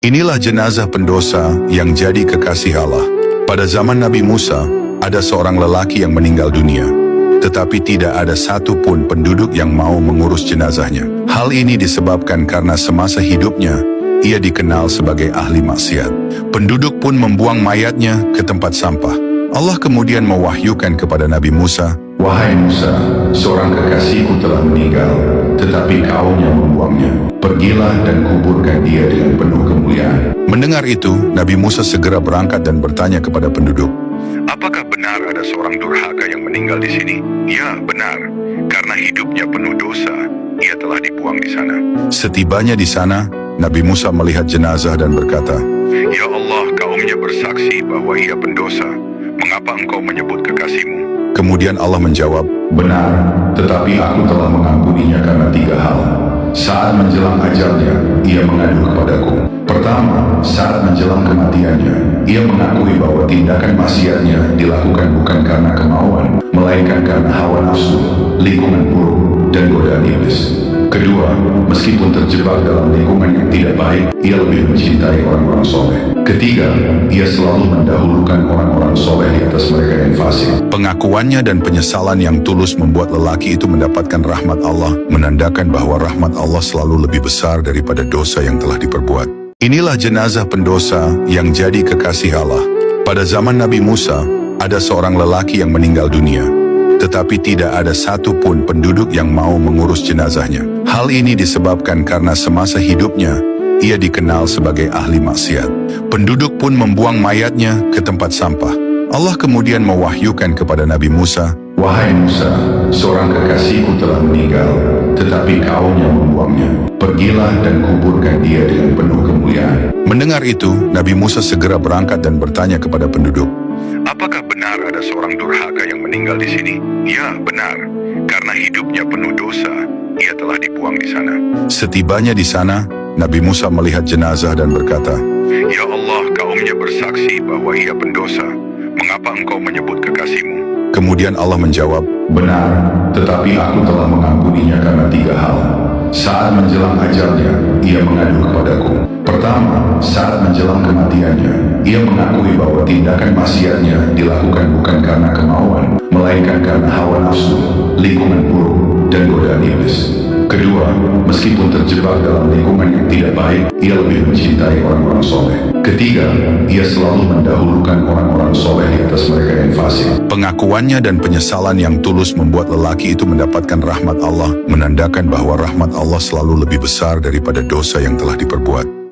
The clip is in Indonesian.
Inilah jenazah pendosa yang jadi kekasih Allah. Pada zaman Nabi Musa, ada seorang lelaki yang meninggal dunia, tetapi tidak ada satupun penduduk yang mau mengurus jenazahnya. Hal ini disebabkan karena semasa hidupnya, ia dikenal sebagai ahli maksiat. Penduduk pun membuang mayatnya ke tempat sampah. Allah kemudian mewahyukan kepada Nabi Musa, "Wahai Musa, seorang kekasihku telah meninggal, tetapi kaumnya membuangnya. Pergilah dan kuburkan dia dengan penuh kemuliaan." Mendengar itu, Nabi Musa segera berangkat dan bertanya kepada penduduk, "Apakah benar ada seorang durhaka yang meninggal di sini?" "Ya, benar. Karena hidupnya penuh dosa, ia telah dibuang di sana." Setibanya di sana, Nabi Musa melihat jenazah dan berkata, "Ya Allah, kaumnya bersaksi bahwa ia pendosa. Mengapa engkau menyebut kekasihmu?" Kemudian Allah menjawab, "Benar, tetapi aku telah mengampuninya karena 3 hal. Saat menjelang ajalnya, ia mengadu kepadaku. Pertama, saat menjelang kematiannya, ia mengakui bahwa tindakan maksiatnya dilakukan bukan karena kemauan, melainkan karena hawa nafsu, lingkungan buruk, dan godaan iblis. Kedua, meskipun terjebak dalam lingkungan yang tidak baik, ia lebih mencintai orang-orang soleh. Ketiga, ia selalu mendahulukan orang-orang soleh di atas mereka yang fasik." Pengakuannya dan penyesalan yang tulus membuat lelaki itu mendapatkan rahmat Allah, menandakan bahwa rahmat Allah selalu lebih besar daripada dosa yang telah diperbuat. Inilah jenazah pendosa yang jadi kekasih Allah. Pada zaman Nabi Musa, ada seorang lelaki yang meninggal dunia, tetapi tidak ada satupun penduduk yang mau mengurus jenazahnya. Hal ini disebabkan karena semasa hidupnya, ia dikenal sebagai ahli maksiat. Penduduk pun membuang mayatnya ke tempat sampah. Allah kemudian mewahyukan kepada Nabi Musa, "Wahai Musa, seorang kekasihku telah meninggal, tetapi kaumnya membuangnya. Pergilah dan kuburkan dia dengan penuh kemuliaan." Mendengar itu, Nabi Musa segera berangkat dan bertanya kepada penduduk, "Apakah benar ada seorang durhaka yang meninggal di sini?" "Ya, benar. Karena hidupnya penuh dosa, ia telah dibuang di sana." Setibanya di sana, Nabi Musa melihat jenazah dan berkata, "Ya Allah, kaumnya bersaksi bahwa ia pendosa. Mengapa engkau menyebut kekasihmu?" Kemudian Allah menjawab, "Benar, tetapi aku telah mengampuninya karena 3 hal. Saat menjelang ajalnya, ia mengadu kepadaku. Pertama, saat menjelang kematiannya, ia mengakui bahwa tindakan maksiatnya dilakukan bukan karena kemauan, melainkan karena hawa nafsu, lingkungan buruk, dan godaan iblis. Kedua, meskipun terjebak dalam lingkungan yang tidak baik, ia lebih mencintai orang-orang soleh. Ketiga, ia selalu mendahulukan orang-orang soleh di atas mereka yang fasik." Pengakuannya dan penyesalan yang tulus membuat lelaki itu mendapatkan rahmat Allah, menandakan bahwa rahmat Allah selalu lebih besar daripada dosa yang telah diperbuat.